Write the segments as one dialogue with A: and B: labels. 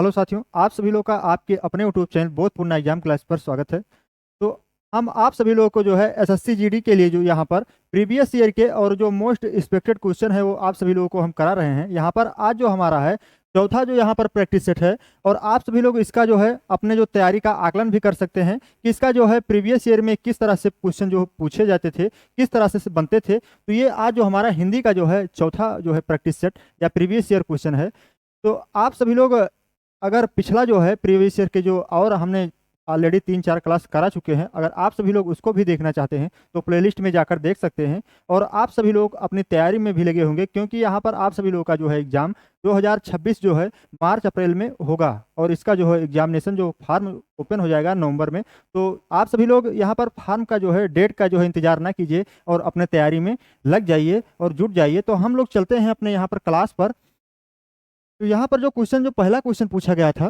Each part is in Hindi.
A: हेलो साथियों, आप सभी लोग का आपके अपने यूट्यूब चैनल बोधपूर्ण एग्जाम क्लास पर स्वागत है। तो हम आप सभी लोगों को जो है एसएससी जीडी के लिए जो यहाँ पर प्रीवियस ईयर के और जो मोस्ट एक्सपेक्टेड क्वेश्चन है वो आप सभी लोगों को हम करा रहे हैं। यहाँ पर आज जो हमारा है चौथा जो यहाँ पर प्रैक्टिस सेट है, और आप सभी लोग इसका जो है अपने जो तैयारी का आकलन भी कर सकते हैं कि इसका जो है प्रीवियस ईयर में किस तरह से क्वेश्चन जो पूछे जाते थे, किस तरह से बनते थे। तो ये आज जो हमारा हिंदी का जो है चौथा जो है प्रैक्टिस सेट या प्रीवियस ईयर क्वेश्चन है। तो आप सभी लोग अगर पिछला जो है प्रीवियस ईयर के जो और हमने ऑलरेडी 3-4 क्लास करा चुके हैं, अगर आप सभी लोग उसको भी देखना चाहते हैं तो प्लेलिस्ट में जाकर देख सकते हैं। और आप सभी लोग अपनी तैयारी में भी लगे होंगे, क्योंकि यहाँ पर आप सभी लोगों का जो है एग्जाम 2026 जो है मार्च अप्रैल में होगा, और इसका जो है एग्जामिनेशन जो फार्म ओपन हो जाएगा नवंबर में। तो आप सभी लोग यहाँ पर फार्म का जो है डेट का जो है इंतजार ना कीजिए और अपने तैयारी में लग जाइए और जुट जाइए। तो हम लोग चलते हैं अपने यहाँ पर क्लास पर। तो यहाँ पर जो क्वेश्चन जो पहला क्वेश्चन पूछा गया था,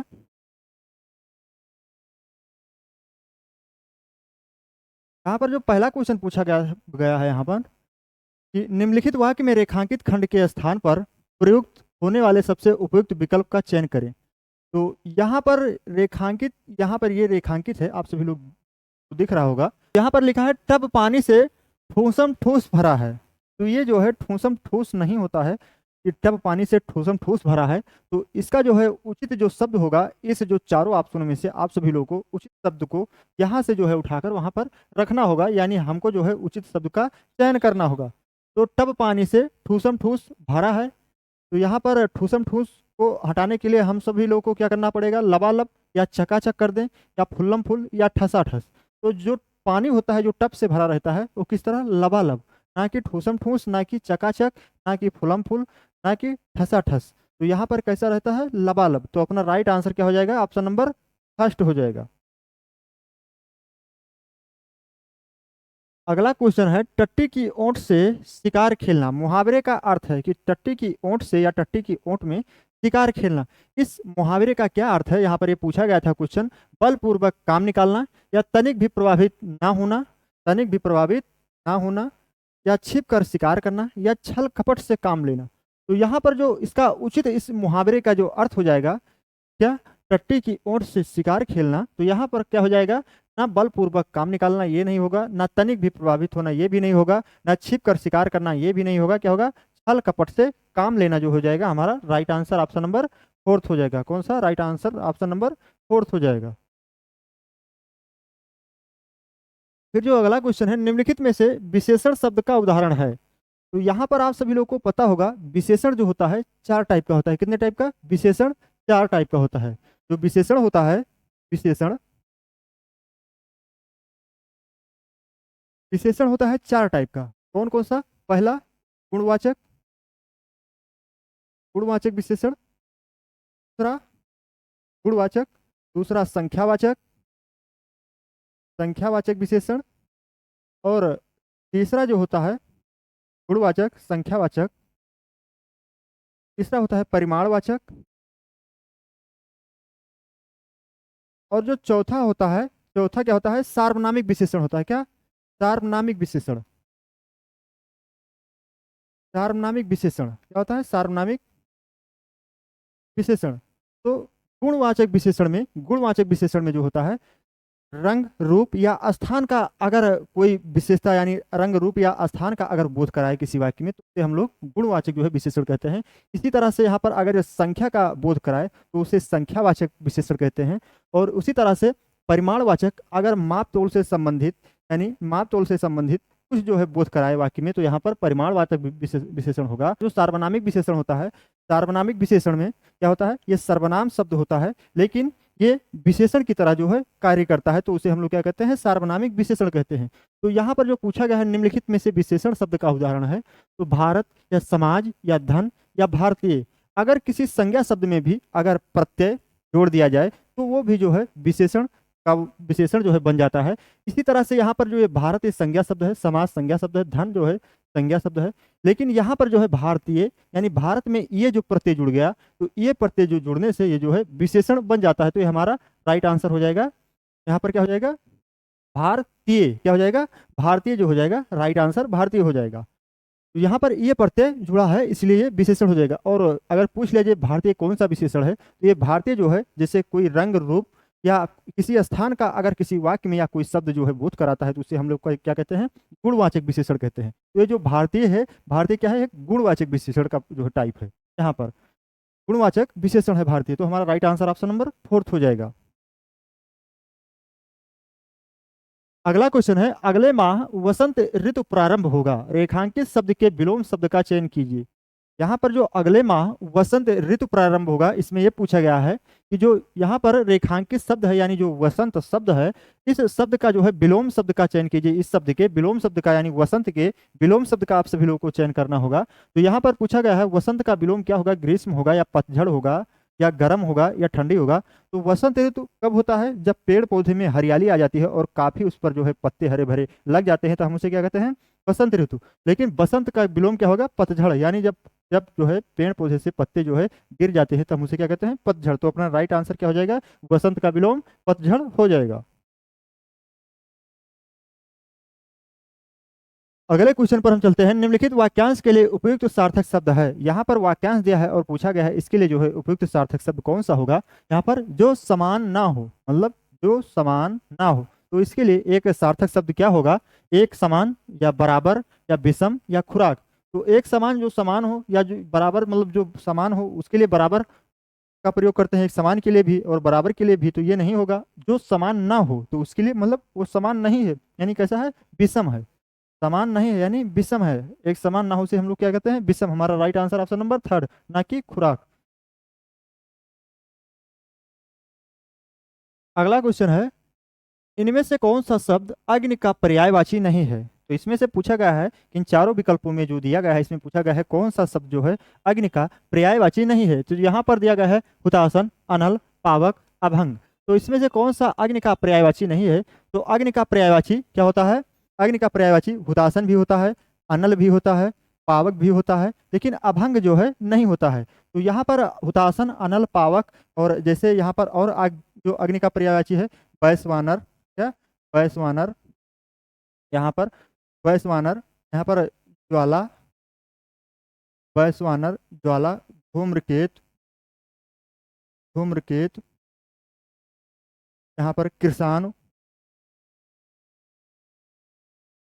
A: यहाँ पर जो पहला क्वेश्चन पूछा गया गया है यहाँ पर कि निम्नलिखित वाक्य में रेखांकित खंड के स्थान पर प्रयुक्त होने वाले सबसे उपयुक्त विकल्प का चयन करें। तो यहाँ पर रेखांकित, यहाँ पर ये रेखांकित है, आप सभी लोग को दिख रहा होगा। यहाँ पर लिखा है टब पानी से ठूसम ठूस भरा है। तो ये जो है ठूसम ठूस नहीं होता है, ये टब पानी से ठूसम ठूस भरा है। तो इसका जो है उचित जो शब्द होगा, इस जो चारों ऑप्शनों में से आप सभी लोगों को उचित शब्द को यहाँ से जो है उठाकर वहां पर रखना होगा, यानी हमको जो है उचित शब्द का चयन करना होगा। तो टब पानी से ठूसम ठूस भरा है, तो यहाँ पर ठूसम ठूस को हटाने के लिए हम सभी लोगों को क्या करना पड़ेगा, लबालब या चकाचक कर दें, या फुल्लम फुल या ठसाठस। तो जो पानी होता है जो टब से भरा रहता है वो किस तरह, लबालब, ना कि ठूसम ठूस, ना कि चकाचक, ना कि फुलम फुल, ना कि ठसाठस। तो यहाँ पर कैसा रहता है, लबालब। तो अपना राइट आंसर क्या हो जाएगा, ऑप्शन नंबर फर्स्ट हो जाएगा। अगला क्वेश्चन है टट्टी की ओंठ से शिकार खेलना। मुहावरे का अर्थ है कि टट्टी की ओंठ से या टट्टी की ओंठ में शिकार खेलना। इस मुहावरे का क्या अर्थ है, यहाँ पर ये पूछा गया था क्वेश्चन। बलपूर्वक काम निकालना, या तनिक भी प्रभावित ना होना, तनिक भी प्रभावित ना होना, या छिप कर शिकार करना, या छल कपट से काम लेना। तो यहाँ पर जो इसका उचित इस मुहावरे का जो अर्थ हो जाएगा क्या, टट्टी की ओंठ से शिकार खेलना। तो यहाँ पर क्या हो जाएगा, ना बलपूर्वक काम निकालना ये नहीं होगा, ना तनिक भी प्रभावित होना ये भी नहीं होगा, ना छिप कर शिकार करना ये भी नहीं होगा। क्या होगा, छल कपट से काम लेना जो हो जाएगा हमारा right answer option number fourth हो जाएगा। कौन सा, right answer option number fourth हो जाएगा। फिर जो अगला क्वेश्चन है, निम्नलिखित में से विशेषण शब्द का उदाहरण है। तो यहाँ पर आप सभी लोगों को पता होगा विशेषण जो होता है 4 टाइप का होता है। कितने टाइप का विशेषण, 4 टाइप का होता है। जो विशेषण होता है, विशेषण विशेषण होता है 4 टाइप का। कौन कौन सा, पहला गुणवाचक, गुणवाचक विशेषण। दूसरा गुणवाचक, दूसरा संख्यावाचक, संख्यावाचक विशेषण। और तीसरा जो होता है गुणवाचक, संख्यावाचक, तीसरा होता है परिमाणवाचक। और जो चौथा होता है, चौथा क्या होता है, सार्वनामिक विशेषण होता है। क्या, सार्वनामिक विशेषण। सार्वनामिक विशेषण क्या होता है, सार्वनामिक विशेषण। तो गुणवाचक विशेषण में, गुणवाचक विशेषण में जो होता है रंग रूप या स्थान का अगर कोई विशेषता, यानी रंग रूप या स्थान का अगर बोध कराए किसी वाक्य में, तो उसे हम लोग गुणवाचक जो है विशेषण कहते हैं। इसी तरह से यहाँ पर अगर संख्या का बोध कराए तो उसे संख्यावाचक विशेषण कहते हैं। और उसी तरह से परिमाणवाचक अगर माप तोल से संबंधित, यानी माप तोल से संबंधित कुछ जो है बोध कराए वाक्य में, तो यहाँ पर परिमाणवाचक विशेषण होगा। जो सार्वनामिक विशेषण होता है, सार्वनामिक विशेषण में क्या होता है, ये सर्वनाम शब्द होता है लेकिन ये विशेषण की तरह जो है कार्य करता है, तो उसे हम लोग क्या कहते हैं, सार्वनामिक विशेषण कहते हैं। तो यहाँ पर जो पूछा गया है निम्नलिखित में से विशेषण शब्द का उदाहरण है, तो भारत या समाज या धन या भारतीय, अगर किसी संज्ञा शब्द में भी अगर प्रत्यय जोड़ दिया जाए तो वो भी जो है विशेषण का विशेषण जो है बन जाता है। इसी तरह से यहाँ पर जो है भारत ये संज्ञा शब्द है, समाज संज्ञा शब्द है, धन जो है संज्ञा शब्द है, लेकिन यहाँ पर जो है भारतीय यानी भारत में ये जो प्रत्यय जुड़ गया, तो ये प्रत्यय जो जुड़ने से ये जो है विशेषण बन जाता है। तो ये हमारा राइट आंसर हो जाएगा। यहाँ पर क्या हो जाएगा, भारतीय, क्या हो जाएगा, भारतीय जो हो जाएगा, राइट आंसर भारतीय हो जाएगा। तो यहाँ पर ये प्रत्यय जुड़ा है इसलिए ये विशेषण हो जाएगा। और अगर पूछ लिया जाए भारतीय कौन सा विशेषण है, तो ये भारतीय जो है, जैसे कोई रंग रूप या किसी स्थान का अगर किसी वाक्य में या कोई शब्द जो है बोध कराता है, तो उसे हम लोग का क्या कहते हैं, गुणवाचक विशेषण कहते हैं। तो ये जो भारतीय है, भारतीय क्या है, एक गुणवाचक विशेषण का जो है टाइप है, यहाँ पर गुणवाचक विशेषण है भारतीय। तो हमारा राइट आंसर ऑप्शन नंबर 4 हो जाएगा। अगला क्वेश्चन है, अगले माह वसंत ऋतु प्रारंभ होगा, रेखांकित शब्द के विलोम शब्द का चयन कीजिए। यहाँ पर जो अगले माह वसंत ऋतु प्रारंभ होगा, इसमें यह पूछा गया है कि जो यहाँ पर रेखांकित शब्द है यानी जो वसंत शब्द है, इस शब्द का जो है विलोम शब्द का चयन कीजिए। इस शब्द के विलोम शब्द का यानी वसंत के विलोम शब्द का आप सभी लोगों को चयन करना होगा। तो यहाँ पर पूछा गया है वसंत का विलोम क्या होगा, ग्रीष्म होगा या पतझड़ होगा या गर्म होगा या ठंडी होगा। तो वसंत ऋतु कब होता है, जब पेड़ पौधे में हरियाली आ जाती है और काफी उस पर जो है पत्ते हरे भरे लग जाते हैं, तो हम उसे क्या कहते हैं, बसंत ऋतु। लेकिन बसंत का विलोम क्या होगा, पतझड़, यानी जब जब जो है पेड़ पौधे से पत्ते जो है गिर जाते हैं, तो हम उसे क्या कहते हैं, पतझड़। तो अपना राइट आंसर क्या हो जाएगा, बसंत का विलोम पतझड़ हो जाएगा। अगले क्वेश्चन पर हम चलते हैं, निम्नलिखित वाक्यांश के लिए उपयुक्त सार्थक शब्द है। यहाँ पर वाक्यांश दिया है और पूछा गया है इसके लिए जो है उपयुक्त सार्थक शब्द कौन सा होगा। यहाँ पर जो समान ना हो, मतलब जो समान ना हो, तो इसके लिए एक सार्थक शब्द क्या होगा, एक समान या बराबर या विषम या खुराक। तो एक समान, जो समान हो, या जो बराबर मतलब जो समान हो, उसके लिए बराबर का प्रयोग करते हैं, एक समान के लिए भी और बराबर के लिए भी। तो ये नहीं होगा। जो समान ना हो, तो उसके लिए मतलब वो समान नहीं है, यानी कैसा है, विषम है। समान नहीं है यानी विषम है। एक समान ना हो से हम लोग क्या कहते हैं, विषम। हमारा राइट आंसर ऑप्शन नंबर 3, ना कि खुराक। अगला क्वेश्चन है, इनमें से कौन सा शब्द अग्नि का पर्यायवाची नहीं है। तो इसमें से पूछा गया है कि इन चारों विकल्पों में जो दिया गया है, इसमें पूछा गया है कौन सा शब्द जो है अग्नि का पर्यायवाची नहीं है। तो यहाँ पर दिया गया है हुतासन, अनल, पावक, अभंग। तो इसमें से कौन सा अग्नि का पर्यायवाची नहीं है। तो अग्नि का पर्यायवाची क्या होता है, अग्नि का पर्यायवाची हुतासन भी होता है, अनल भी होता है, पावक भी होता है, लेकिन अभंग जो है नहीं होता है। तो यहाँ पर हुतासन, अनल, पावक और जैसे यहाँ पर और जो अग्नि का पर्यायवाची है, वैश्वानर, क्या, वैश्वानर, यहाँ पर वैश्वानर, यहाँ पर ज्वाला, वैश्वानर, ज्वाला, धूम्रकेत, धूम्रकेत, यहाँ पर कृषाण,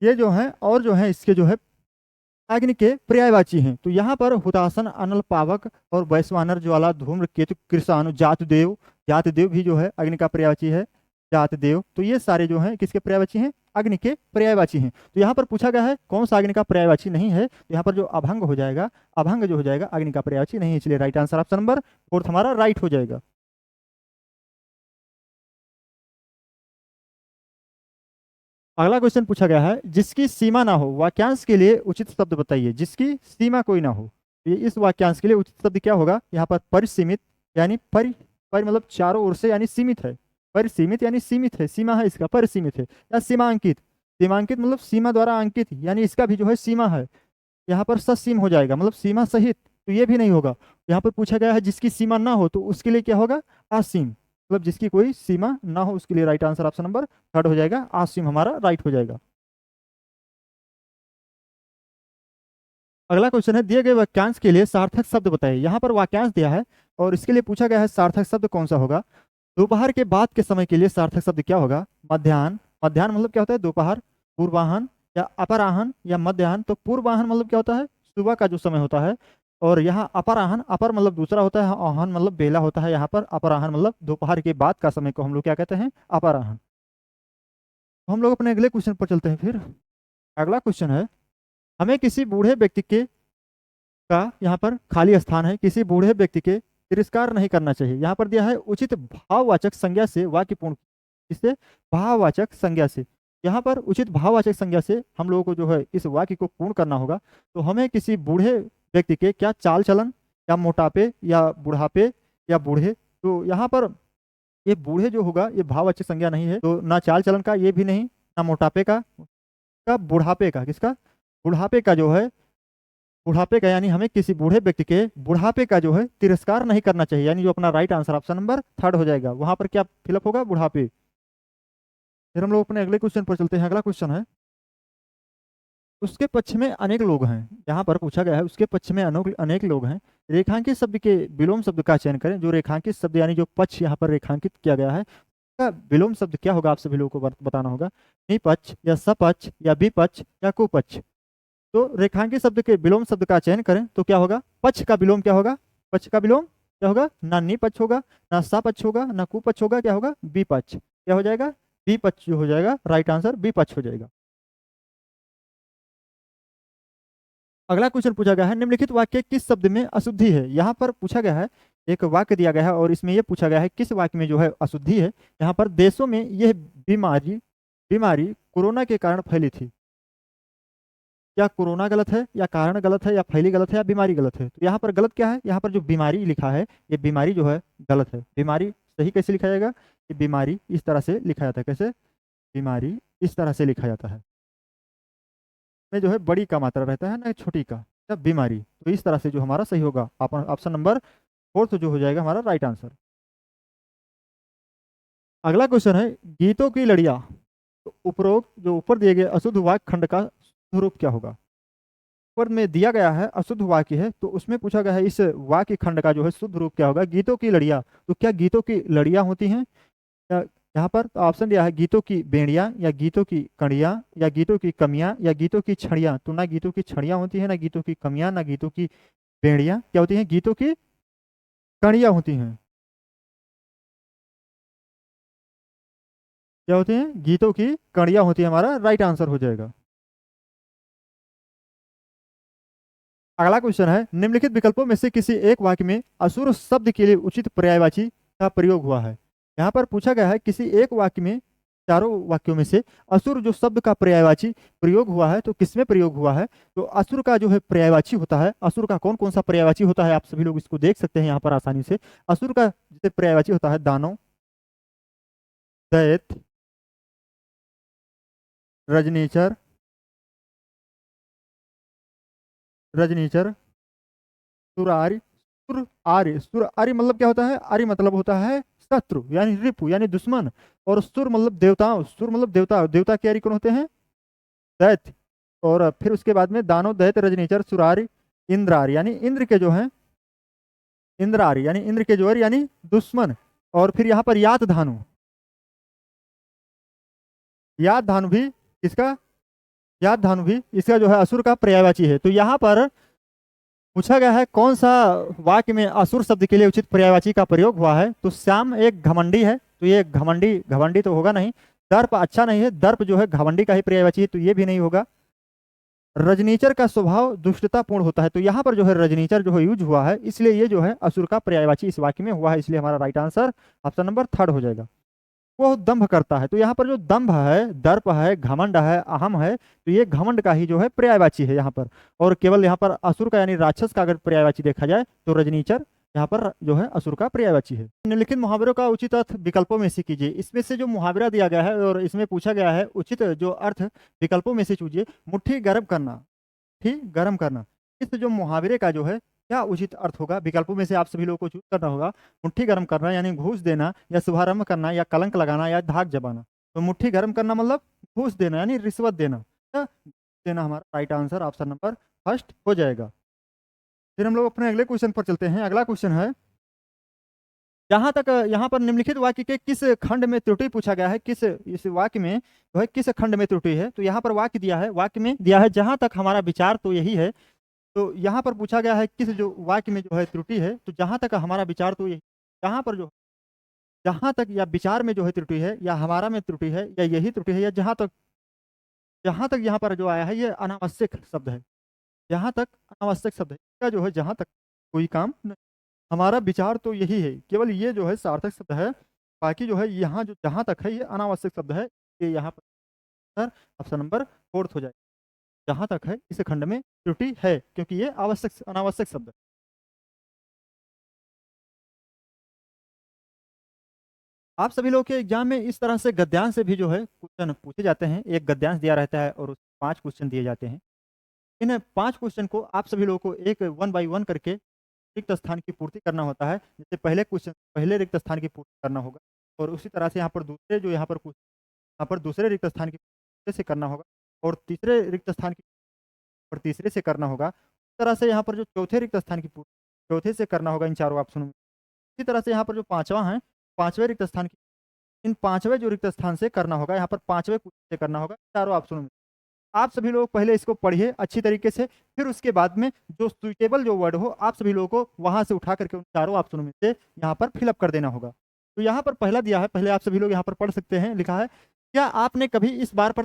A: ये जो है और जो है इसके जो है अग्नि के पर्यायवाची हैं। तो यहाँ पर हुतासन, अनल, पावक और वैश्वानर, ज्वाला, धूम्रकेतु, कृषाणु, जातदेव, जातदेव भी जो है अग्नि का पर्यायवाची है, जातदेव। तो ये सारे जो हैं किसके पर्यायवाची हैं, अग्नि के पर्यायवाची हैं। तो यहाँ पर पूछा गया है कौन सा अग्नि का पर्यायवाची नहीं है। तो यहाँ पर जो अभंग हो जाएगा, अभंग जो हो जाएगा अग्नि का पर्यायवाची नहीं है, इसलिए राइट आंसर ऑप्शन नंबर 4 हमारा राइट हो जाएगा। अगला क्वेश्चन पूछा गया है, जिसकी सीमा ना हो, वाक्यांश के लिए उचित शब्द बताइए। जिसकी सीमा कोई ना हो, ये इस वाक्यांश के लिए उचित शब्द क्या होगा। यहाँ पर परिसीमित, यानी पर मतलब चारों ओर से यानी सीमित है, परिसीमित यानी सीमित है, सीमा है इसका, परिसीमित है। या सीमांकित, सीमांकित मतलब सीमा द्वारा अंकित, यानी इसका भी जो है सीमा है। यहाँ पर ससीम हो जाएगा, मतलब सीमा सहित। तो ये भी नहीं होगा। यहाँ पर पूछा गया है जिसकी सीमा ना हो, तो उसके लिए क्या होगा, असीम, मतलब जिसकी कोई सीमा ना हो, उसके लिए राइट आंसर ऑप्शन नंबर 3 हो जाएगा, असीम हमारा राइट हो जाएगा। अगला क्वेश्चन है, दिए गए वाक्यांश के लिए सार्थक शब्द बताइए। यहाँ पर वाक्यांश दिया है और इसके लिए पूछा गया है सार्थक शब्द कौन सा होगा। दोपहर के बाद के समय के लिए सार्थक शब्द क्या होगा, मध्याह्न, मध्याह्न मतलब क्या होता है, दोपहर, पूर्वाह्न या अपराह्न या मध्याह्न। तो पूर्वाह्न मतलब क्या होता है, सुबह का जो समय होता है। और यहाँ अपराह्न, अपर मतलब दूसरा होता है, आहन मतलब बेला होता है। यहाँ पर अपराह्न मतलब दोपहर के बाद का समय को हम लोग क्या कहते हैं, अपराह्न। तो हम लोग अपने अगले क्वेश्चन पर चलते हैं फिर। अगला क्वेश्चन है, हमें किसी बूढ़े व्यक्ति के का यहाँ पर खाली स्थान है, किसी बूढ़े व्यक्ति के तिरस्कार नहीं करना चाहिए। यहाँ पर दिया है उचित भाववाचक संज्ञा से वाक्य पूर्ण, इससे भाववाचक संज्ञा से। यहाँ पर उचित भाववाचक संज्ञा से हम लोगों को जो है इस वाक्य को पूर्ण करना होगा। तो हमें किसी बूढ़े व्यक्ति के क्या चाल चलन या मोटापे या बुढ़ापे या बूढ़े। तो यहाँ पर ये बूढ़े जो होगा ये भाववाचक संज्ञा नहीं है, तो ना चाल चलन का ये भी नहीं, ना मोटापे का बुढ़ापे का, किसका, बुढ़ापे का जो है, बुढ़ापे का, यानी हमें किसी बूढ़े व्यक्ति के बुढ़ापे का जो है तिरस्कार नहीं करना चाहिए। यानी जो अपना राइट आंसर ऑप्शन नंबर 3 हो जाएगा, वहां पर क्या फिलअप होगा, बुढ़ापे। फिर हम लोग अपने अगले क्वेश्चन पर चलते हैं। अगला क्वेश्चन है, उसके पक्ष में अनेक लोग हैं। यहाँ पर पूछा गया है उसके पक्ष में अनेक अनेक लोग हैं। रेखांकित शब्द के विलोम शब्द का चयन करें। जो रेखांकित शब्द यानी जो पक्ष यहाँ पर रेखांकित किया गया है उसका विलोम शब्द क्या होगा, आप सभी लोगों को बताना होगा। निपक्ष या सपक्ष या विपक्ष या कुपक्ष। तो रेखांकित शब्द के विलोम शब्द का चयन करें तो क्या होगा, पक्ष का विलोम क्या होगा, पक्ष का विलोम क्या होगा, ना निपक्ष होगा, ना सपक्ष होगा, ना कुपक्ष होगा, क्या होगा, विपक्ष। क्या हो जाएगा, विपक्ष जो हो जाएगा, राइट आंसर विपक्ष हो जाएगा। अगला क्वेश्चन पूछा गया है निम्नलिखित वाक्य किस शब्द में अशुद्धि है। यहाँ पर पूछा गया है एक वाक्य दिया गया है और इसमें यह पूछा गया है किस वाक्य में जो है अशुद्धि है। यहाँ पर देशों में यह बीमारी बीमारी कोरोना के कारण फैली थी। क्या कोरोना गलत है या कारण गलत है या फैली गलत है या बीमारी गलत है। तो यहाँ पर गलत क्या है, यहाँ पर जो बीमारी लिखा है ये बीमारी जो है गलत है। बीमारी सही कैसे लिखा जाएगा, ये बीमारी इस तरह से लिखा जाता है। कैसे, बीमारी इस तरह से लिखा जाता है, में जो है बड़ी का मात्रा रहता है ना छोटी का, तब बीमारी। तो इस तरह से जो हमारा सही होगा ऑप्शन नंबर 4 जो हो जाएगा हमारा राइट आंसर। अगला क्वेश्चन है गीतों की लड़ियां। तो उपरोक्त जो ऊपर दिए गए अशुद्ध वाक्य खंड का शुद्ध रूप क्या होगा। ऊपर में दिया गया है अशुद्ध वाक्य है तो उसमें पूछा गया है इस वाक्य खंड का जो है शुद्ध रूप क्या होगा। गीतों की लड़ियां, तो क्या गीतों की लड़ियां होती हैं। या यहाँ पर ऑप्शन दिया है गीतों की बेड़ियां या गीतों की कड़ियां या गीतों की कमियां या गीतों की छड़ियां। तो ना गीतों की छड़ियां होती है, ना गीतों की कमियां, ना गीतों की बेड़ियां, क्या होती हैं, गीतों की कड़ियां होती हैं। क्या होती हैं, गीतों की कड़ियां होती है, हमारा राइट आंसर हो जाएगा। अगला क्वेश्चन है निम्नलिखित विकल्पों में से किसी एक वाक्य में असुर शब्द के लिए उचित पर्यायवाची का प्रयोग हुआ है। यहाँ पर पूछा गया है किसी एक वाक्य में, चारों वाक्यों में से असुर जो शब्द का पर्यायवाची प्रयोग हुआ है तो किसमें प्रयोग हुआ है। तो असुर का जो है पर्यायवाची होता है, असुर का कौन कौन सा पर्यायवाची होता है आप सभी लोग इसको देख सकते हैं यहाँ पर आसानी से। असुर का जैसे पर्यायवाची होता है दानव, दैत्य, रजनीचर, रजनीचर, सुरारी, सुर आर्य। सुर आर्य मतलब क्या होता है, आर्य मतलब होता है शत्रु यानी रिपु यानी दुश्मन। और सुर मतलब देवताओं, सुर मतलब देवता, देवता के आर्य कौन होते हैं, दैत्य। और फिर उसके बाद में दानव, दैत्य, रजनीचर, सुरारी, इंद्रार्य यानी इंद्र के जो है, इंद्रार्य यानी इंद्र के जो है यानी दुश्मन। और फिर यहाँ पर यात धानु, यात धानु भी किसका, यात धानु भी इसका जो है असुर का पर्यायवाची है। तो यहाँ पर पूछा गया है कौन सा वाक्य में असुर शब्द के लिए उचित पर्यायवाची का प्रयोग हुआ है। तो श्याम एक घमंडी है, तो ये घमंडी, घमंडी तो होगा नहीं। दर्प अच्छा नहीं है, दर्प जो है घमंडी का ही पर्यायवाची है, तो ये भी नहीं होगा। रजनीचर का स्वभाव दुष्टतापूर्ण होता है, तो यहाँ पर जो है रजनीचर जो है यूज हुआ है, इसलिए ये जो है असुर का पर्यायवाची इस वाक्य में हुआ है, इसलिए हमारा राइट आंसर ऑप्शन नंबर 3 हो जाएगा। वो दंभ करता है, तो यहाँ पर जो दंभ है, दर्प है, घमंड है, अहम है, तो ये घमंड का ही जो है पर्यायवाची है यहाँ पर। और केवल यहाँ पर असुर का यानी राक्षस का अगर पर्यायवाची देखा जाए तो रजनीचर यहाँ पर जो है असुर का पर्यायवाची है। निम्नलिखित मुहावरों का उचित अर्थ विकल्पों में से कीजिए। इसमें से जो मुहावरा दिया गया है और इसमें पूछा गया है उचित जो अर्थ विकल्पों में से चूजिए। मुट्ठी गर्म करना, ठीक गर्म करना, इस जो मुहावरे का जो है क्या उचित अर्थ होगा, विकल्पों में से आप सभी लोगों को चूज करना होगा। मुट्ठी गर्म करना यानी घूस देना या शुभारंभ करना या कलंक लगाना या धाक जमाना। तो मुट्ठी गर्म करना मतलब घूस देना यानी रिश्वत देना, या देना हमारा राइट आंसर ऑप्शन नंबर 1 हो जाएगा। फिर हम लोग अपने अगले क्वेश्चन पर चलते हैं। अगला क्वेश्चन है जहां तक यहाँ पर निम्नलिखित वाक्य के किस खंड में त्रुटि पूछा गया है, किस इस वाक्य में जो है किस खंड में त्रुटि है। तो यहाँ पर वाक्य दिया है, वाक्य में दिया है जहां तक हमारा विचार तो यही है। तो यहाँ पर पूछा गया है किस जो वाक्य में जो है त्रुटि है। तो जहां तक हमारा विचार तो यही, यहाँ पर जो जहां तक या विचार में जो है त्रुटि है या हमारा में त्रुटि है या यही त्रुटि है या जहां तक यहाँ पर जो आया है ये अनावश्यक शब्द है। जहां तक अनावश्यक शब्द है, इसका जो है जहां तक कोई काम नहीं। हमारा विचार तो यही है, केवल ये जो है सार्थक शब्द है। बाकी जो है यहाँ जो जहां तक है ये अनावश्यक शब्द है, ये यहाँ पर ऑप्शन नंबर 4 हो जाए। जहां तक है इस खंड में त्रुटि है क्योंकि ये आवश्यक अनावश्यक शब्द है। आप सभी लोग के एग्जाम में इस तरह से गद्यांश से भी जो है क्वेश्चन पूछे जाते हैं। एक गद्यांश दिया रहता है और 5 क्वेश्चन दिए जाते हैं। इन 5 क्वेश्चन को आप सभी लोगों को एक 1 बाई 1 करके रिक्त स्थान की पूर्ति करना होता है। जैसे पहले क्वेश्चन पहले रिक्त स्थान की पूर्ति करना होगा और उसी तरह से यहाँ पर दूसरे जो यहाँ पर दूसरे रिक्त स्थान की पूर्ति से करना होगा और तीसरे रिक्त स्थान की और तीसरे से करना होगा, इस तरह से यहाँ पर जो चौथे रिक्त स्थान की पूर्ति चौथे से करना होगा इन चारों ऑप्शनों में। इसी तरह से यहाँ पर जो पाँचवां है, पाँचवें रिक्त स्थान की इन पाँचवें जो रिक्त स्थान से करना होगा, यहाँ पर पाँचवें से करना होगा चारों ऑप्शनों में। आप सभी लोग पहले इसको पढ़िए अच्छी तरीके से, फिर उसके बाद में जो सुइटेबल जो वर्ड हो आप सभी लोगों को वहां से उठा करके उन चारों ऑप्शनों में से यहाँ पर फिलअप कर देना होगा। तो यहाँ पर पहला दिया है, पहले आप सभी लोग यहाँ पर पढ़ सकते हैं। लिखा है, क्या आपने कभी इस बात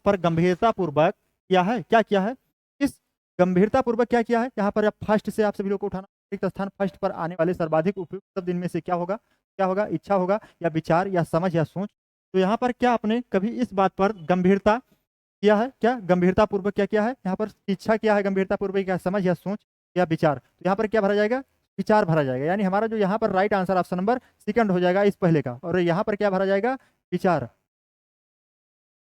A: पर गंभीरतापूर्वक किया है? क्या किया है? इस गंभीरतापूर्वक क्या किया है? यहाँ पर आप फर्स्ट से आप सभी लोग को उठाना। रिक्त स्थान फर्स्ट पर आने वाले सर्वाधिक उपयुक्त शब्द इनमें से क्या होगा? क्या होगा? इच्छा होगा, या विचार, या समझ, या सोच। तो यहाँ पर क्या आपने कभी इस बात पर गंभीरता किया है? क्या गंभीरतापूर्वक क्या किया है? यहाँ पर इच्छा क्या है? गंभीरतापूर्वक क्या? समझ, या सोच, या विचार। तो यहाँ पर क्या भरा जाएगा? विचार भरा जाएगा। यानी हमारा जो यहाँ पर right answer option number second हो जाएगा इस पहले का, और यहाँ पर क्या भरा जाएगा? विचार।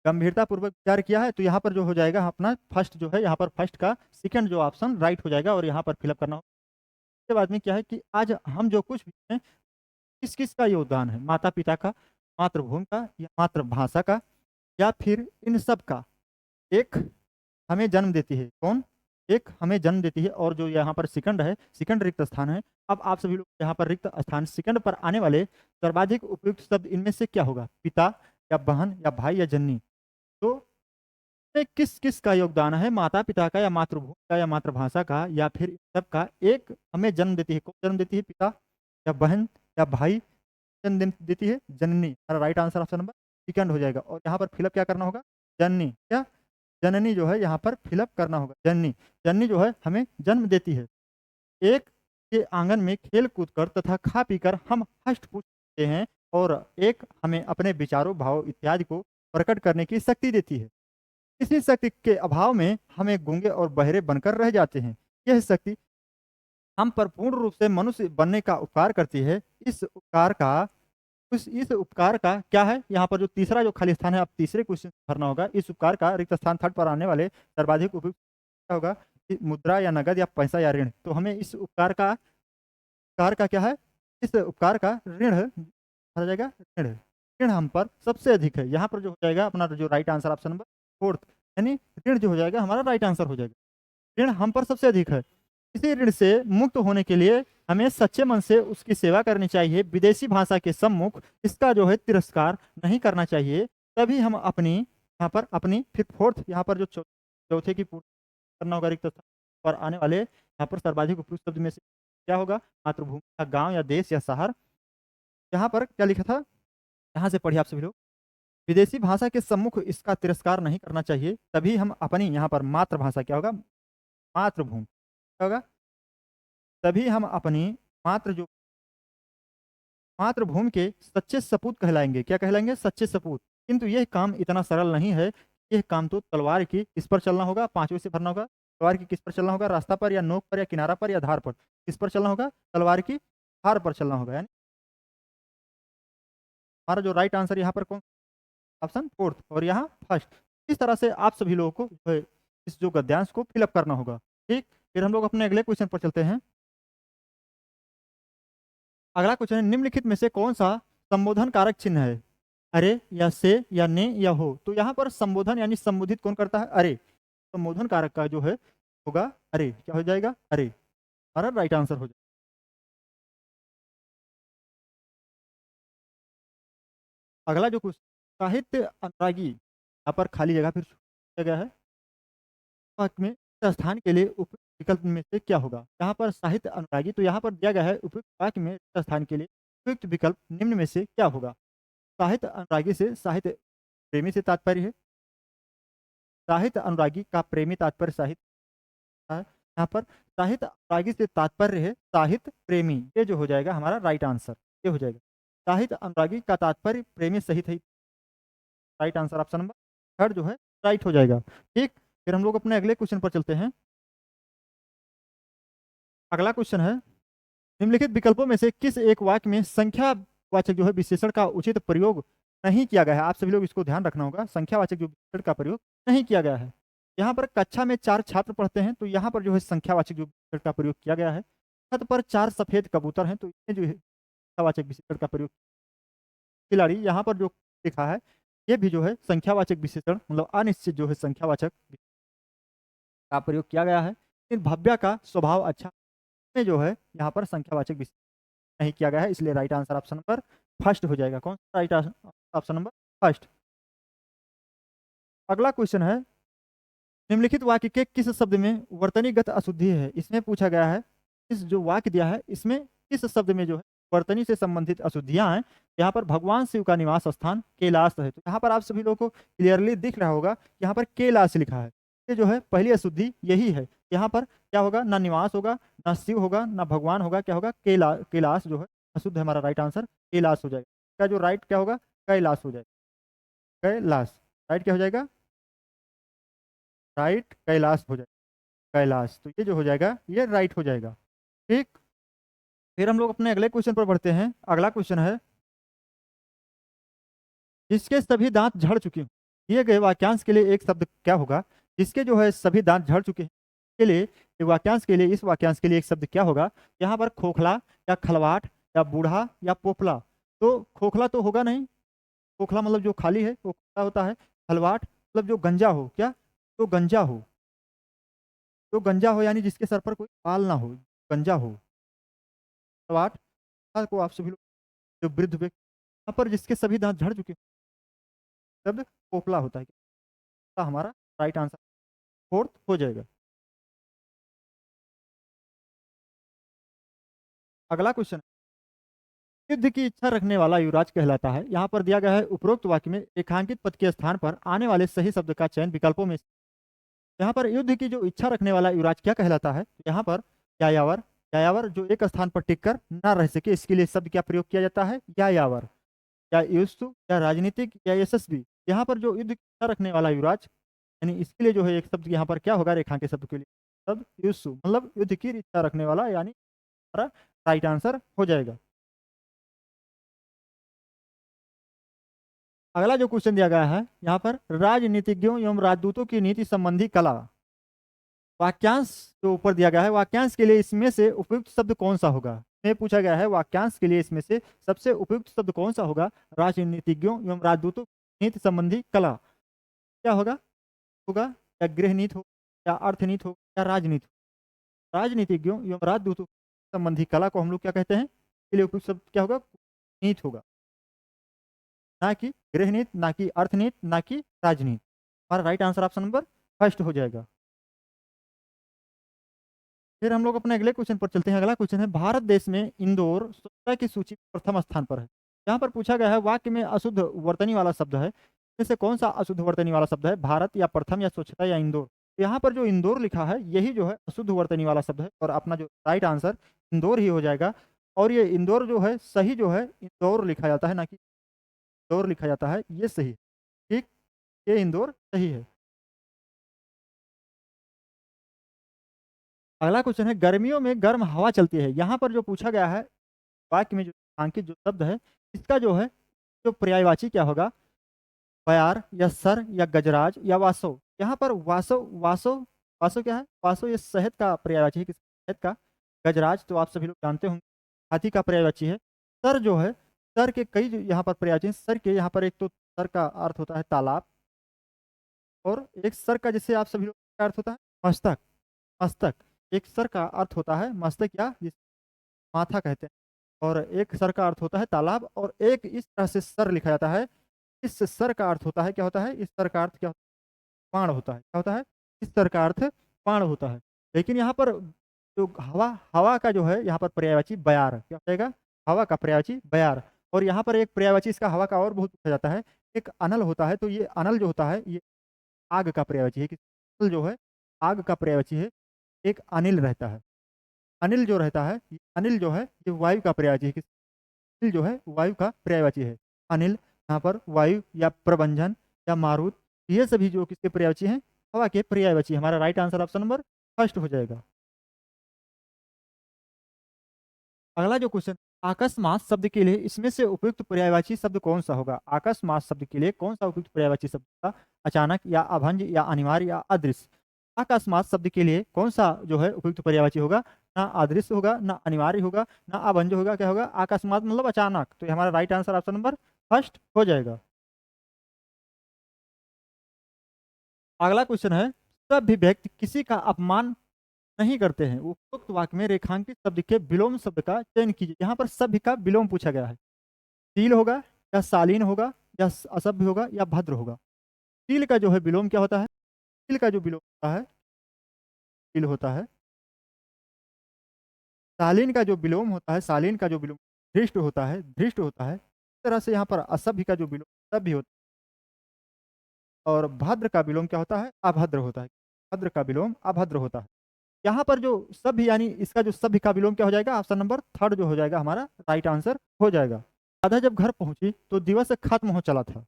A: गंभीरतापूर्वक विचार किया है, तो यहाँ पर जो हो जाएगा अपना फर्स्ट जो है, यहाँ पर फर्स्ट का सेकंड जो ऑप्शन राइट हो जाएगा, और यहाँ पर फिलअप करना होगा। उसके बाद में क्या है कि आज हम जो कुछ भी हैं, किस किस का योगदान है? माता पिता का, मातृभूमि का, या मातृभाषा का, या फिर इन सब का। एक हमें जन्म देती है कौन? एक हमें जन्म देती है, और जो यहाँ पर सेकंड है, सेकंड रिक्त स्थान है। अब आप सभी लोग यहाँ पर रिक्त स्थान सेकंड पर आने वाले सर्वाधिक उपयुक्त शब्द इनमें से क्या होगा? पिता, या बहन, या भाई, या जननी। तो इसमें किस किस का योगदान है? माता पिता का, या मातृभूमि का, या मातृभाषा का, या फिर इन सब का। एक हमें जन्म देती है, कौन जन्म देती है? पिता, या बहन, या भाई। जन्म देती है जननी। हमारा right answer option number second हो जाएगा, और यहाँ पर फिलअप क्या करना होगा? जननी। क्या? जननी जो है यहाँ पर फिलअप करना होगा। जननी, जननी जो है हमें जन्म देती है। एक के आंगन में खेल कूद कर तथा खा पी कर हम हष्ट पूछते हैं, और एक हमें अपने विचारों, भाव इत्यादि को प्रकट करने की शक्ति देती है। इसी शक्ति के अभाव में हमें गूंगे और बहरे बनकर रह जाते हैं। यह शक्ति हम पर पूर्ण रूप से मनुष्य बनने का उपकार करती है। इस उपकार का क्या है? यहाँ पर जो तीसरा जो खाली स्थान है, आप तीसरे क्वेश्चन भरना होगा। इस उपकार का रिक्त स्थान थर्ड पर आने वाले सर्वाधिक उपयुक्त क्या होगा? मुद्रा, या नगद, या पैसा, या ऋण। तो हमें इस उपकार का क्या है? इस उपकार का ऋण भरा जाएगा। ऋण, ऋण हम पर सबसे अधिक है। यहाँ पर जो हो जाएगा अपना जो right answer option number fourth, यानी ऋण जो हो जाएगा हमारा राइट आंसर हो जाएगा। ऋण हम पर सबसे अधिक है। इसी ऋण से मुक्त होने के लिए हमें सच्चे मन से उसकी सेवा करनी चाहिए। विदेशी भाषा के सम्मुख इसका जो है तिरस्कार नहीं करना चाहिए। तभी हम अपनी यहाँ पर अपनी फिर फोर्थ यहाँ पर जो चौथे की पूर्ति करना होगा रिक्त स्थान पर आने वाले यहाँ पर सर्वाधिक उपयुक्त शब्द में से क्या होगा? मातृभूमि, या गांव, या देश, या शहर। यहाँ पर क्या लिखा था? यहाँ से पढ़िए आप सभी लोग। विदेशी भाषा के सम्मुख इसका तिरस्कार नहीं करना चाहिए, तभी हम अपनी यहाँ पर मातृभाषा क्या होगा? मातृभूमि क्या होगा? तभी हम अपनी मातृ जो मातृभूमि के सच्चे सपूत कहलाएंगे। क्या कहलाएंगे? सच्चे सपूत। किंतु यह काम इतना सरल नहीं है। यह काम तो तलवार की किस पर चलना होगा? पांचवें से भरना होगा। तलवार की किस पर चलना होगा? रास्ता पर, या नोक पर, या किनारा पर, या धार पर। किस पर चलना होगा? तलवार की धार पर चलना होगा। यानी हमारा जो राइट आंसर यहाँ पर कौन? ऑप्शन फोर्थ, और यहाँ फर्स्ट। इस तरह से आप सभी लोगों को जो है इस जो गद्यांश को फिलअप करना होगा। ठीक, फिर हम लोग अपने अगले क्वेश्चन पर चलते हैं। अगला क्वेश्चन है, निम्नलिखित में से कौन सा संबोधन कारक चिन्ह है? अरे, या से, या ने, या हो। तो यहाँ पर संबोधन यानी संबोधित कौन करता है? अरे। संबोधन कारक का जो है होगा अरे। क्या हो जाएगा? अरे। हमारा राइट आंसर हो जाएगा। अगला जो क्वेश्चन, साहित्य अनुरागी, यहाँ पर खाली जगह फिर दिया गया है। वाक्य में स्थान के लिए उपयुक्त विकल्प में से क्या होगा? यहाँ पर साहित्य अनुरागी, तो यहाँ पर दिया गया है उपयुक्त वाक्य में स्थान के लिए उपयुक्त विकल्प निम्न में से क्या होगा? साहित्य अनुरागी से साहित्य प्रेमी से तात्पर्य है। साहित्य अनुरागी का प्रेमी तात्पर्य साहित्य है। यहाँ पर साहित्य अनुरागी से तात्पर्य है साहित्य प्रेमी। ये जो हो जाएगा हमारा राइट आंसर, ये हो जाएगा। साहित्य अनुरागी का तात्पर्य प्रेमी सहित है। Right answer option number third जो है राइट हो जाएगा। ठीक, फिर हम लोग अपने अगले क्वेश्चन पर चलते हैं। अगला क्वेश्चन है, निम्नलिखित विकल्पों में से किस एक वाक्य में संख्यावाचक जो है विशेषण का उचित प्रयोग नहीं किया गया है? आप सभी लोग इसको ध्यान रखना होगा। संख्यावाचक जो विशेषण का प्रयोग नहीं किया गया है। यहाँ पर कक्षा में 4 छात्र पढ़ते हैं, तो यहाँ पर जो है संख्यावाचक जो विशेषण का प्रयोग किया गया है। छत पर 4 सफेद कबूतर हैं, तो इसमें जो है संख्यावाचक विशेषण का प्रयोग। खिलाड़ी यहाँ पर जो लिखा है, ये भी जो है संख्यावाचक विशेषण, मतलब अनिश्चित जो है संख्यावाचक का प्रयोग किया गया है। लेकिन भव्य का स्वभाव अच्छा में जो है यहाँ पर संख्यावाचक विशेषण नहीं किया गया है, इसलिए right answer option number first हो जाएगा। कौन सा राइट ऑप्शन नंबर फर्स्ट। अगला क्वेश्चन है, निम्नलिखित वाक्य के किस शब्द में वर्तनीगत अशुद्धि है? इसमें पूछा गया है, इस जो वाक्य दिया है इसमें किस शब्द में जो है वर्तनी से संबंधित अशुद्धियां हैं? यहाँ पर भगवान शिव का निवास स्थान कैलाश है। तो यहाँ पर आप सभी लोगों को क्लियरली दिख रहा होगा, यहाँ पर कैलाश लिखा है। ये जो है पहली अशुद्धि यही है। यहाँ पर क्या होगा, ना निवास होगा, ना शिव होगा, ना भगवान होगा, क्या होगा, कैलाश जो है अशुद्ध है। हमारा राइट आंसर कैलाश हो जाएगा। क्या जो राइट क्या होगा, कैलाश हो जाएगा। कैलाश राइट क्या हो जाएगा, राइट कैलाश हो जाएगा। कैलाश, तो ये जो हो जाएगा ये राइट हो जाएगा। ठीक, फिर हम लोग अपने अगले क्वेश्चन पर बढ़ते हैं। अगला क्वेश्चन है, जिसके सभी दांत झड़ चुके हों, दिए गए वाक्यांश के लिए एक शब्द क्या होगा? जिसके जो है सभी दांत झड़ चुके हैं के लिए एक वाक्यांश के लिए, इस वाक्यांश के लिए एक शब्द क्या होगा? यहाँ पर खोखला या खलवाट या बूढ़ा या पोपला। तो खोखला तो होगा नहीं, खोखला मतलब जो खाली है वो खोखला होता है। खलवाट मतलब जो गंजा हो, क्या, तो गंजा हो, जो गंजा हो यानी जिसके सर पर कोई बाल ना हो, गंजा हो। खलवाट को आप सभी लोग, जो वृद्ध व्यक्ति यहाँ पर जिसके सभी दांत झड़ चुके हैं, शब्द पोपला होता है। तो हमारा राइट आंसर फोर्थ हो जाएगा। अगला क्वेश्चन, युद्ध की इच्छा रखने वाला युवराज कहलाता है। यहाँ पर दिया गया है, उपरोक्त वाक्य में रेखांकित पद के स्थान पर आने वाले सही शब्द का चयन विकल्पों में। यहाँ पर युद्ध की जो इच्छा रखने वाला युवराज क्या कहलाता है? यहाँ पर यायावर, यायावर जो एक स्थान पर टिककर ना रह सके, इसके लिए शब्द क्या प्रयोग किया जाता है? यायावर, या युस्तु, या राजनीतिक, या यशस्वी। यहाँ पर जो युद्ध की इच्छा रखने वाला युवराज, यानी इसके लिए जो है एक शब्द यहाँ पर क्या होगा रेखांकित शब्द के लिए? शब्द युस्तु, मतलब युद्ध की इच्छा रखने वाला, यानी हमारा राइट आंसर हो जाएगा। अगला जो क्वेश्चन दिया गया है यहाँ पर, राजनीतिज्ञों एवं राजदूतों की नीति संबंधी कला। वाक्यांश जो ऊपर दिया गया है, वाक्यांश के लिए इसमें से उपयुक्त शब्द कौन सा होगा? में पूछा गया है वाक्यांश के लिए इसमें से सबसे उपयुक्त शब्द कौन सा होगा? राजनीतिज्ञों एवं राजदूतों की नीति संबंधी कला क्या होगा? होगा या गृह नीति हो, या अर्थनीति हो, या राजनीति हो। राजनीतिज्ञों एवं राजदूतों संबंधी कला को हम लोग क्या कहते हैं? इसके लिए उपयुक्त शब्द क्या होगा? नीति होगा, ना कि गृह नीति, ना कि अर्थनीति, ना कि राजनीति। हमारा right answer option number first हो जाएगा। फिर हम लोग अपने अगले क्वेश्चन पर चलते हैं। अगला क्वेश्चन है, भारत देश में इंदौर स्वच्छता की सूची प्रथम स्थान पर है। यहाँ पर पूछा गया है वाक्य में अशुद्ध वर्तनी वाला शब्द है, इससे कौन सा अशुद्ध वर्तनी वाला शब्द है? भारत, या प्रथम, या स्वच्छता, या इंदौर। यहाँ पर जो इंदौर लिखा है यही जो है अशुद्ध वर्तनी वाला शब्द है, और अपना जो राइट आंसर इंदौर ही हो जाएगा। और ये इंदौर जो है सही जो है इंदौर लिखा जाता है, ना कि इंदौर लिखा जाता है, ये सही है। ठीक, ये इंदौर सही है। अगला क्वेश्चन है, गर्मियों में गर्म हवा चलती है। यहाँ पर जो पूछा गया है वाक्य में जो अंकित जो शब्द है, इसका जो है जो पर्यायवाची क्या होगा? बयार, या सर, या गजराज, या वासो। यहाँ पर वासो, वासो, वासो क्या है? वासो ये शहद का पर्यायवाची है, किस शहद का? गजराज तो आप सभी लोग जानते होंगे हाथी का पर्यायवाची है। सर जो है, सर के कई यहाँ पर पर्यायवाची हैं। सर के यहाँ पर एक तो सर का अर्थ होता है तालाब, और एक सर का जैसे आप सभी लोग का अर्थ होता है मस्तक, मस्तक। एक सर का अर्थ होता है मस्तक, या जिस माथा कहते हैं, और एक सर का अर्थ होता है तालाब, और एक इस तरह से सर लिखा जाता है। इस सर का अर्थ होता है, क्या होता है? इस सर का अर्थ क्या होता है? बाण होता है। क्या होता है? इस सर का अर्थ बाण होता है। लेकिन यहाँ पर जो हवा, हवा का जो है यहाँ पर पर्यायवाची बयार, क्या हो जाएगा? हवा का पर्यायवाची बयार। और यहाँ पर एक पर्यायवाची इसका हवा का और बहुत पूछा जाता है, एक अनल होता है। तो ये अनल जो होता है ये आग का पर्यायवाची है। अनल जो है आग का पर्यायवाची है। एक अनिल रहता है, अनिल जो रहता है, अनिल जो है ये वायु का पर्यायवाची है। अनिल जो है वायु का पर्यायवाची है। अनिल यहाँ पर वायु, या प्रबंधन, या मारुत, ये सभी जो किसके पर्यायवाची हैं? हवा के पर्यायवाची। हमारा right answer option number first हो जाएगा। अगला जो क्वेश्चन, आकस्मात शब्द के लिए इसमें से उपयुक्त पर्यायवाची शब्द कौन सा होगा? आकस्मात शब्द के लिए कौन सा उपयुक्त पर्यायवाची शब्द होगा? अचानक, या अभंज, या अनिवार्य, या अदृश्य। अकस्मात शब्द के लिए कौन सा जो है उपयुक्त पर्यायवाची होगा? ना अदृश्य होगा, ना अनिवार्य होगा, ना अभंज होगा, क्या होगा? अकस्मात मतलब अचानक। तो ये हमारा right answer option number first हो जाएगा। अगला क्वेश्चन है, सभी व्यक्ति किसी का अपमान नहीं करते हैं। उपरोक्त वाक्य में रेखांकित शब्द के विलोम शब्द का चयन कीजिए। यहाँ पर सभ्य का विलोम पूछा गया है। शील होगा या शालीन होगा या असभ्य होगा या भद्र होगा। शील का जो है विलोम क्या होता है? शील का जो विलोम होता है, शील होता है। शालीन का जो विलोम होता है, शालीन का जो विलोम धृष्ट होता है, धृष्ट होता है। इस तरह से यहाँ पर असभ्य का जो विलोम सभ्य होता है और भद्र का विलोम क्या होता है? अभद्र होता है। भद्र का विलोम अभद्र होता है। यहाँ पर जो सभ्य यानी इसका जो सभ्य का विलोम क्या हो जाएगा? ऑप्शन नंबर थर्ड जो हो जाएगा हमारा राइट आंसर हो जाएगा। राधा जब घर पहुंची तो दिवस खत्म हो चला था।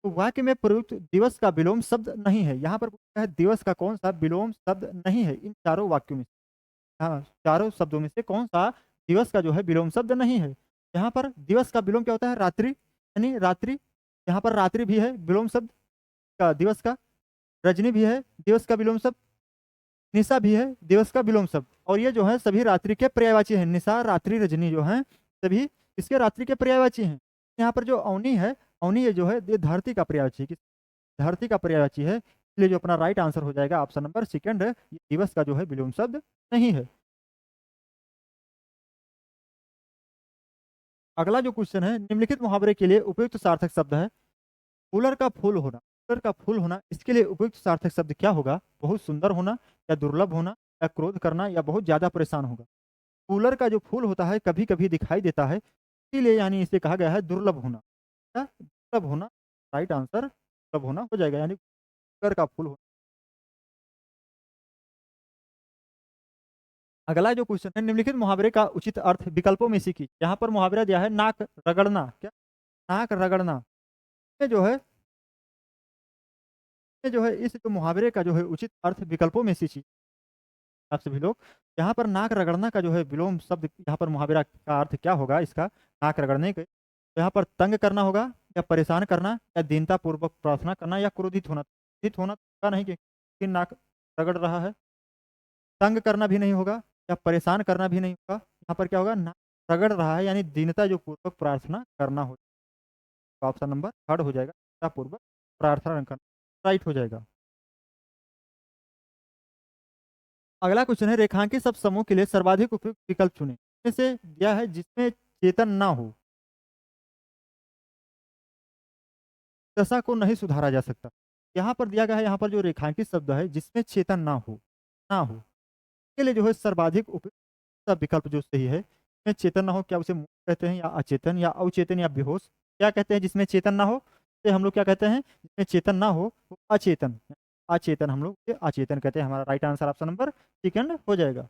A: तो वाक्य में प्रयुक्त दिवस का विलोम शब्द नहीं है। यहाँ पर पूछा है दिवस का कौन सा विलोम शब्द नहीं है इन चारों वाक्यों में से। हाँ, चारों शब्दों में से कौन सा दिवस का जो है विलोम शब्द नहीं है? यहाँ पर दिवस का विलोम क्या होता है? रात्रि, यानी रात्रि। यहाँ पर रात्रि भी है विलोम शब्द का दिवस का। रजनी भी है दिवस का विलोम शब्द। निशा भी है दिवस का विलोम शब्द। और ये जो है सभी रात्रि के पर्यायवाची हैं। निशा, रात्रि, रजनी जो हैं सभी इसके रात्रि के पर्यायवाची हैं। यहाँ पर जो अवनी है, अवनी ये जो है ये धरती का पर्यायवाची है। धरती का पर्यायवाची है, इसलिए जो अपना राइट आंसर हो जाएगा ऑप्शन नंबर सेकंड है। ये दिवस का जो है विलोम शब्द नहीं है। अगला जो क्वेश्चन है, निम्नलिखित मुहावरे के लिए उपयुक्त सार्थक शब्द है। कूलर का फूल होना, कूलर का फूल होना, इसके लिए उपयुक्त सार्थक शब्द क्या होगा? बहुत सुंदर होना या दुर्लभ होना या क्रोध करना या बहुत ज्यादा परेशान होगा। कूलर का जो फूल होता है कभी कभी दिखाई देता है, इसीलिए यानी इसे कहा गया है दुर्लभ होना। क्या? दुर्लभ होना राइट आंसर दुर्लभ होना हो जाएगा, यानी कूलर का फूल होना। अगला जो क्वेश्चन है, निम्नलिखित मुहावरे का उचित अर्थ विकल्पों में से कीजिए। यहाँ पर मुहावरा दिया है नाक रगड़ना। क्या? नाक रगड़ना। ये जो है ये जो है इस जो मुहावरे का जो है उचित अर्थ विकल्पों में से चीज आप सभी लोग। यहाँ पर नाक रगड़ना का जो है विलोम शब्द यहाँ पर मुहावरा का अर्थ क्या होगा इसका? नाक रगड़ने के तो यहाँ पर तंग करना होगा या परेशान करना या दीनता पूर्वक प्रार्थना करना या क्रोधित होना। क्रोधित होना का नहीं कि नाक रगड़ रहा है। तंग करना भी नहीं होगा या परेशान करना भी नहीं होगा। यहाँ पर क्या होगा? नाक रगड़ रहा है यानी दीनता जो पूर्वक प्रार्थना करना हो। तो ऑप्शन नंबर थर्ड हो जाएगा, दीनता पूर्वक प्रार्थना करना राइट हो जाएगा। अगला क्वेश्चन है, रेखांकित शब्द समूह के लिए सर्वाधिक उपयुक्त विकल्प चुनें। इसमें से दिया है जिसमें चेतन ना हो, दशा को नहीं सुधारा जा सकता। यहाँ पर दिया गया है, यहाँ पर जो रेखांकित शब्द है जिसमें चेतन ना हो के लिए जो है सर्वाधिक उपयुक्त विकल्प जो सही है, इसमें चेतन ना हो, क्या उसे मूर्ख कहते हैं या अचेतन या अवचेतन या बेहोश? क्या कहते हैं जिसमें चेतन ना हो? तो हम लोग क्या कहते हैं? जिसमें चेतन ना हो वो अचेतन। अचेतन हम लोग अचेतन कहते हैं। हमारा right answer option number second हो जाएगा।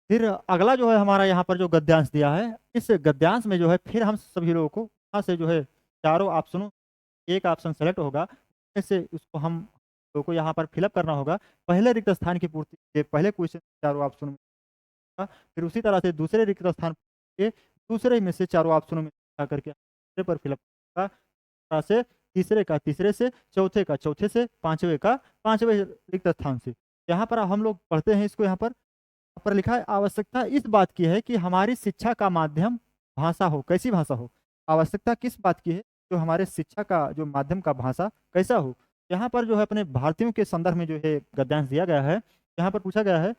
A: फिर अगला जो है हमारा यहाँ पर जो गद्यांश दिया है, इस गद्यांश में जो है फिर हम सभी लोगों को यहाँ से जो है चारों ऑप्शनों एक ऑप्शन सेलेक्ट होगा, इससे उसको हम लोगों को यहाँ पर फिलअप करना होगा। पहले रिक्त स्थान की पूर्ति के पहले क्वेश्चन चारों ऑप्शनों में होगा, फिर उसी तरह से दूसरे रिक्त स्थान के दूसरे में से चारों ऑप्शनों में करके तीसरे पर फिलअप होगा। तरह से तीसरे का तीसरे से, चौथे का चौथे से, पांचवे का पांचवे रिक्त स्थान से। यहाँ पर हम लोग पढ़ते हैं इसको। यहाँ पर लिखा है आवश्यकता इस बात की है कि हमारी शिक्षा का माध्यम भाषा हो। कैसी भाषा हो? आवश्यकता किस बात की है? जो हमारे शिक्षा का जो माध्यम का भाषा कैसा हो। यहाँ पर जो है अपने भारतीयों के संदर्भ में जो है गद्यांश दिया गया है। यहाँ पर पूछा गया है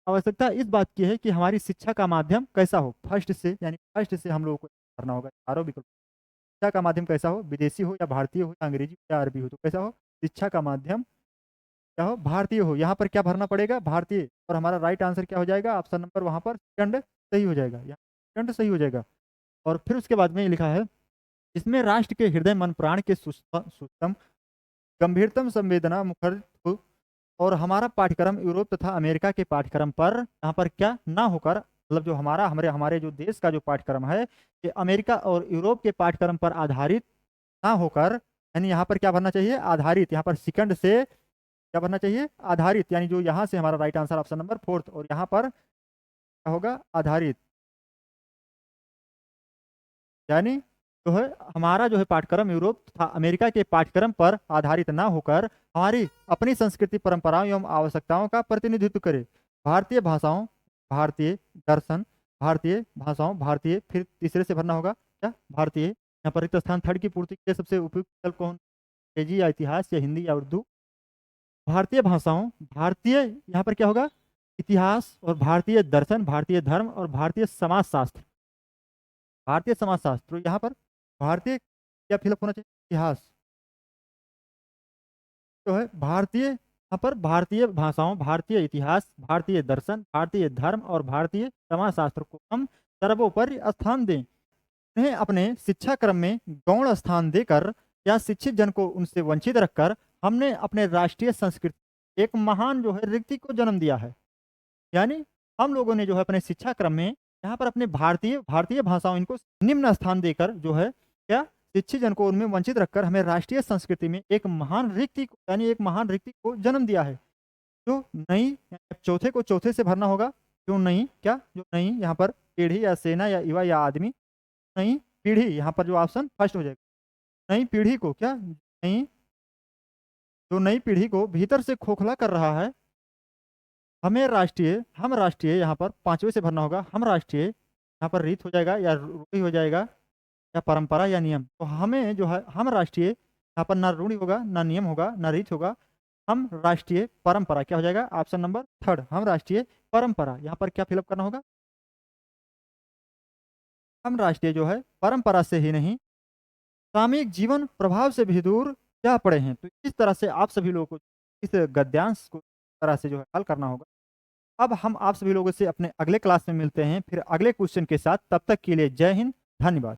A: आवश्यकता इस बात की है कि हमारी शिक्षा का माध्यम कैसा हो। फर्स्ट से यानी फर्स्ट से हम लोगों को करना होगा चारों विकल्प। शिक्षा का माध्यम कैसा हो? विदेशी हो या भारतीय हो या अंग्रेजी हो या अरबी हो, तो कैसा हो? शिक्षा का माध्यम क्या हो? भारतीय हो। यहाँ पर क्या भरना पड़ेगा? भारतीय। और हमारा राइट आंसर क्या हो जाएगा? ऑप्शन नंबर वहाँ पर सेकंड सही हो जाएगा। यहाँ सेकंड सही हो जाएगा। और फिर उसके बाद में ये लिखा है इसमें राष्ट्र के हृदय मन प्राण के सूक्ष्म गंभीरतम संवेदना मुखर हो। और हमारा पाठ्यक्रम यूरोप तथा अमेरिका के पाठ्यक्रम पर यहाँ पर क्या ना होकर, मतलब जो हमारा हमारे हमारे जो देश का जो पाठ्यक्रम है ये अमेरिका और यूरोप के पाठ्यक्रम पर आधारित ना होकर, यानी यहाँ पर क्या भरना चाहिए? आधारित। यहाँ पर सेकंड से क्या भरना चाहिए? आधारित। यानी जो यहाँ से हमारा right answer option number fourth, और यहाँ पर क्या होगा? आधारित। यानी जो है हमारा जो है पाठ्यक्रम यूरोप तथा अमेरिका के पाठ्यक्रम पर आधारित ना होकर हमारी अपनी संस्कृति परंपराओं एवं आवश्यकताओं का प्रतिनिधित्व करे। भारतीय भाषाओं, भारतीय दर्शन, भारतीय भाषाओं, भारतीय, फिर तीसरे से भरना होगा क्या? भारतीय। यहाँ पर रिक्त स्थान थर्ड की पूर्ति के लिए सबसे उपयुक्त विकल्प कौन? अंग्रेजी या इतिहास या हिंदी या उर्दू। भारतीय भाषाओं, भारतीय यहाँ पर क्या होगा? इतिहास और भारतीय दर्शन, भारतीय धर्म और भारतीय समाजशास्त्र। भारतीय समाजशास्त्र, तो यहाँ पर भारतीय क्या फिलअप होना चाहिए? इतिहास। तो है भारतीय, यहाँ पर भारतीय भाषाओं, भारतीय इतिहास, भारतीय दर्शन, भारतीय धर्म और भारतीय समाजशास्त्र को हम सर्वोपरि स्थान दें। उन्हें अपने शिक्षा क्रम में गौण स्थान देकर या शिक्षित जन को उनसे वंचित रखकर हमने अपने राष्ट्रीय संस्कृति एक महान जो है रिक्ति को जन्म दिया है। यानी हम लोगों ने जो है अपने शिक्षा क्रम में यहाँ पर अपने भारतीय भारतीय भाषाओं इनको निम्न स्थान देकर जो है क्या शिक्षित जन को उनमें वंचित रखकर हमें राष्ट्रीय संस्कृति में एक महान रिक्ति को यानी एक महान रिक्ति को जन्म दिया है। जो नई चौथे को चौथे से भरना होगा। जो नई क्या जो नई यहाँ पर पीढ़ी या सेना या युवा या आदमी, नई पीढ़ी यहाँ पर जो ऑप्शन फर्स्ट हो जाएगा। नई पीढ़ी को क्या नई जो नई पीढ़ी को भीतर से खोखला कर रहा है। हमें राष्ट्रीय हम राष्ट्रीय यहाँ पर पांचवें से भरना होगा। हम राष्ट्रीय यहाँ पर रीत हो जाएगा या रूढ़ी हो जाएगा या परंपरा या नियम। तो हमें जो है हम राष्ट्रीय यहाँ पर ना रूढ़ी होगा ना नियम होगा ना रीत होगा। हम राष्ट्रीय परंपरा क्या हो जाएगा? ऑप्शन नंबर थर्ड, हम राष्ट्रीय परंपरा। यहाँ पर क्या फिलअप करना होगा? हम राष्ट्रीय जो है परंपरा से ही नहीं सामयिक जीवन प्रभाव से भी दूर जा पड़े हैं। तो इस तरह से आप सभी लोगों को इस गद्यांश को तरह से जो है हल करना होगा। अब हम आप सभी लोगों से अपने अगले क्लास में मिलते हैं फिर अगले क्वेश्चन के साथ। तब तक के लिए जय हिंद, धन्यवाद।